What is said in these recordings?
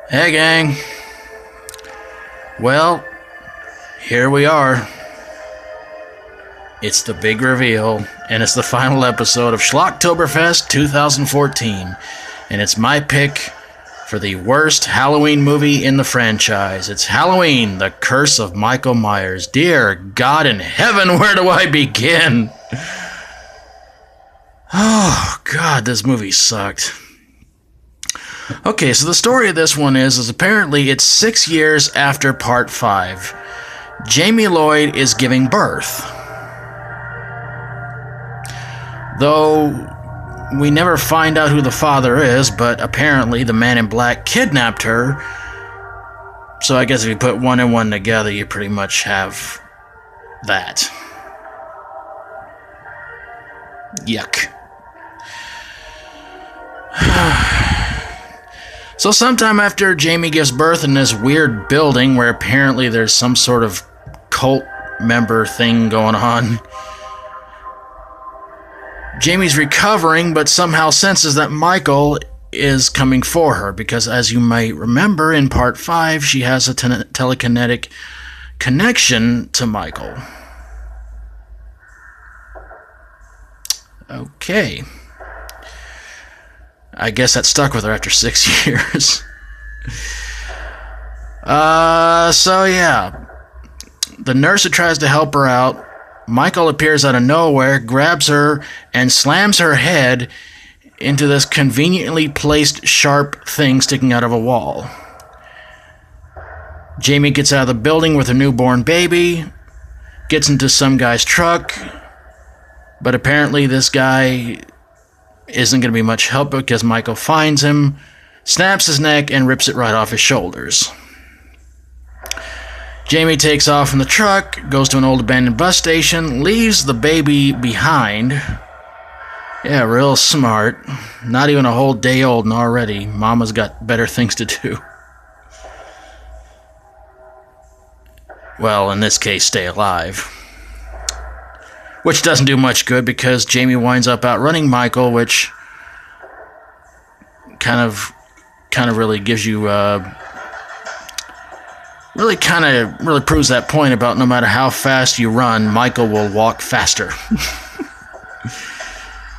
Hey, gang. Well, here we are. It's the big reveal, and it's the final episode of Schlocktoberfest 2014. And it's my pick for the worst Halloween movie in the franchise. It's Halloween, The Curse of Michael Myers. Dear God in heaven, where do I begin? Oh, God, this movie sucked. Okay, so the story of this one is apparently it's 6 years after Part 5. Jamie Lloyd is giving birth. Though we never find out who the father is, but apparently the man in black kidnapped her. So I guess if you put one and one together, you pretty much have that. Yuck. So sometime after Jamie gives birth in this weird building where apparently there's some sort of cult member thing going on, Jamie's recovering but somehow senses that Michael is coming for her because, as you might remember, in Part 5 she has a telekinetic connection to Michael. Okay. I guess that stuck with her after 6 years. So yeah. The nurse who tries to help her out, Michael appears out of nowhere, grabs her, and slams her head into this conveniently placed sharp thing sticking out of a wall. Jamie gets out of the building with her newborn baby, gets into some guy's truck, but apparently this guy isn't going to be much help because Michael finds him, snaps his neck, and rips it right off his shoulders. Jamie takes off from the truck, goes to an old abandoned bus station, leaves the baby behind. Yeah, real smart. Not even a whole day old and already Mama's got better things to do. Well, in this case, stay alive. Which doesn't do much good because Jamie winds up outrunning Michael, which kind of really gives you, really proves that point about no matter how fast you run, Michael will walk faster.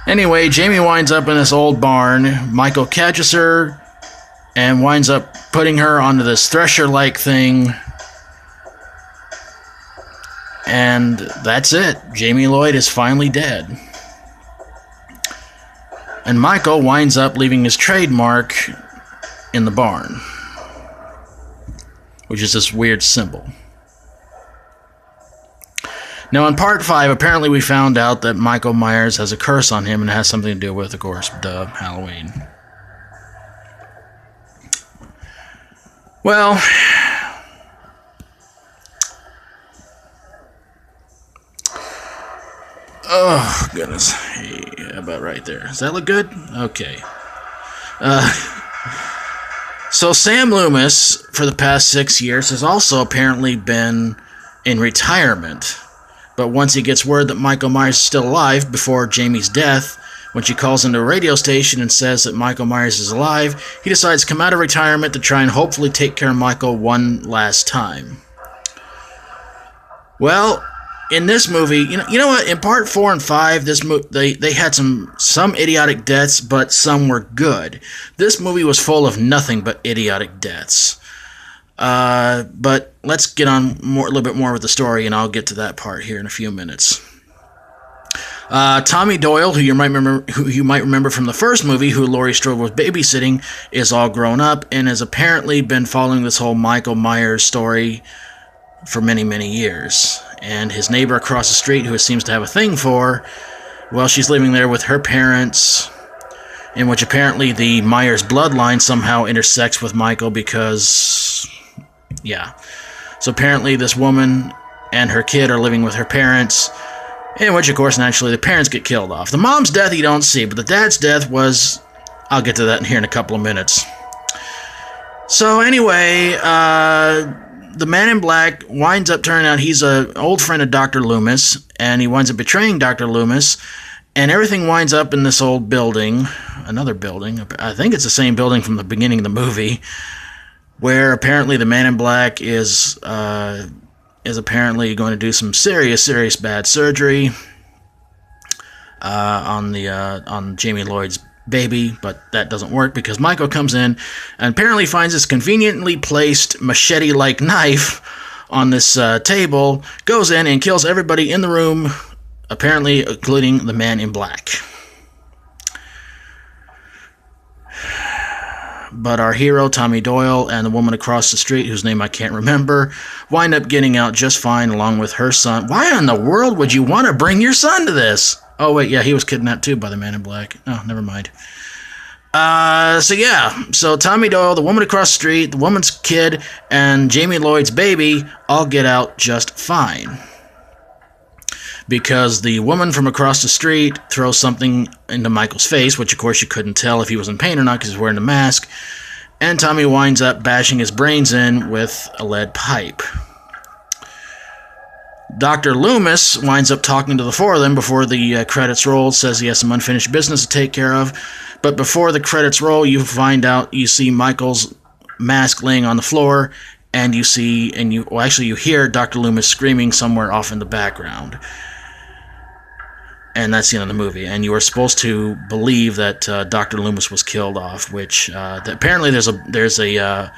Anyway, Jamie winds up in this old barn. Michael catches her and winds up putting her onto this thresher-like thing. And that's it. Jamie Lloyd is finally dead. And Michael winds up leaving his trademark in the barn, which is this weird symbol. Now, in Part 5, apparently we found out that Michael Myers has a curse on him and it has something to do with, of course, Halloween. Well, oh, goodness. Hey, about right there. Does that look good? Okay. So Sam Loomis, for the past 6 years, has also apparently been in retirement. But once he gets word that Michael Myers is still alive before Jamie's death, when she calls into a radio station and says that Michael Myers is alive, he decides to come out of retirement to try and hopefully take care of Michael one last time. Well, in this movie, you know what? In Part 4 and 5, they had some idiotic deaths, but some were good. This movie was full of nothing but idiotic deaths. But let's get on a little bit more with the story, and I'll get to that part here in a few minutes. Tommy Doyle, who you might remember from the first movie, who Laurie Strode was babysitting, is all grown up and has apparently been following this whole Michael Myers story for many, many years. And his neighbor across the street, who he seems to have a thing for, well, she's living there with her parents, in which apparently the Myers bloodline somehow intersects with Michael because, yeah. So apparently this woman and her kid are living with her parents, in which, of course, naturally, the parents get killed off. The mom's death you don't see, but the dad's death was... I'll get to that here in a couple of minutes. So anyway, the man in black winds up turning out he's an old friend of Dr. Loomis, and he winds up betraying Dr. Loomis, and everything winds up in this old building, another building. I think it's the same building from the beginning of the movie. where apparently the Man in Black is apparently going to do some serious bad surgery on Jamie Lloyd's baby, but that doesn't work because Michael comes in and apparently finds this conveniently placed machete-like knife on this table, goes in and kills everybody in the room, apparently including the Man in Black. But our hero, Tommy Doyle, and the woman across the street, whose name I can't remember, wind up getting out just fine along with her son. Why in the world would you want to bring your son to this? Oh, wait, yeah, he was kidnapped too by the Man in Black. Oh, never mind. So Tommy Doyle, the woman across the street, the woman's kid, and Jamie Lloyd's baby all get out just fine. Because the woman from across the street throws something into Michael's face, which of course you couldn't tell if he was in pain or not because he was wearing a mask, and Tommy winds up bashing his brains in with a lead pipe. Dr. Loomis winds up talking to the four of them before the credits roll, says he has some unfinished business to take care of, but before the credits roll, you see Michael's mask laying on the floor, and you hear Dr. Loomis screaming somewhere off in the background. And that's the end of the movie. And you are supposed to believe that Dr. Loomis was killed off, which apparently there's an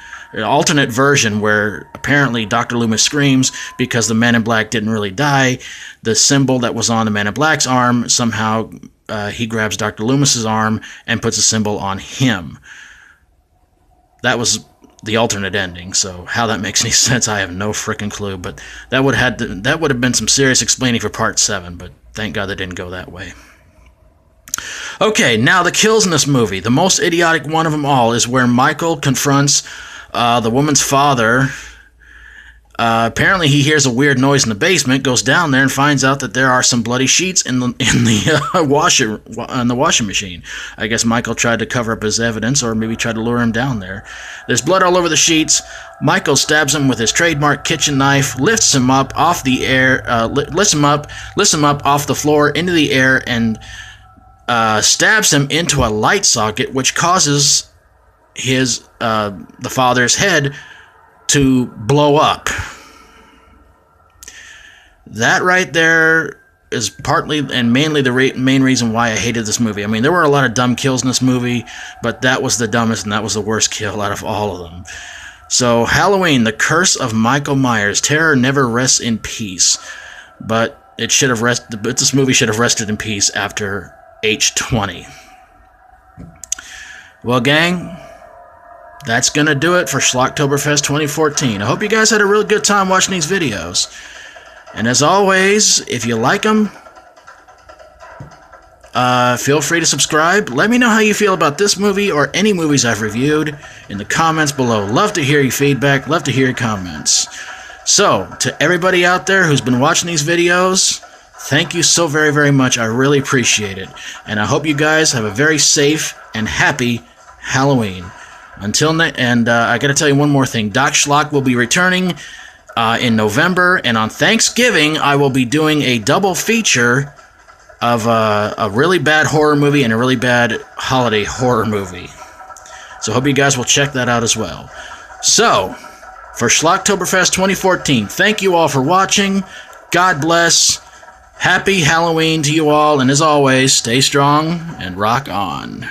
alternate version where apparently Dr. Loomis screams because the Man in Black didn't really die. The symbol that was on the Man in Black's arm, somehow he grabs Dr. Loomis's arm and puts a symbol on him. That was the alternate ending, so how that makes any sense, I have no frickin' clue, but that would have been some serious explaining for Part 7, but thank God they didn't go that way. Okay, now the kills in this movie. The most idiotic one of them all is where Michael confronts the woman's father. Apparently he hears a weird noise in the basement, goes down there and finds out that there are some bloody sheets in the washing machine. I guess Michael tried to cover up his evidence, or maybe tried to lure him down there. There's blood all over the sheets. Michael stabs him with his trademark kitchen knife, lifts him up off the air, lifts him up off the floor into the air, and stabs him into a light socket, which causes the father's head to blow up. That right there is partly and mainly the main reason why I hated this movie. I mean, there were a lot of dumb kills in this movie, but that was the dumbest and that was the worst kill out of all of them. So, Halloween, The Curse of Michael Myers. Terror never rests in peace, but this movie should have rested in peace after H20. Well, gang, that's going to do it for Schlocktoberfest 2014. I hope you guys had a really good time watching these videos. And as always, if you like them, feel free to subscribe. Let me know how you feel about this movie or any movies I've reviewed in the comments below. Love to hear your feedback. Love to hear your comments. So, to everybody out there who's been watching these videos, thank you so very, very much. I really appreciate it. And I hope you guys have a very safe and happy Halloween. Until next, and I got to tell you one more thing. Doc Schlock will be returning in November, and on Thanksgiving, I will be doing a double feature of a really bad horror movie and a really bad holiday horror movie. So I hope you guys will check that out as well. So, for Schlocktoberfest 2014, thank you all for watching. God bless. Happy Halloween to you all, and as always, stay strong and rock on.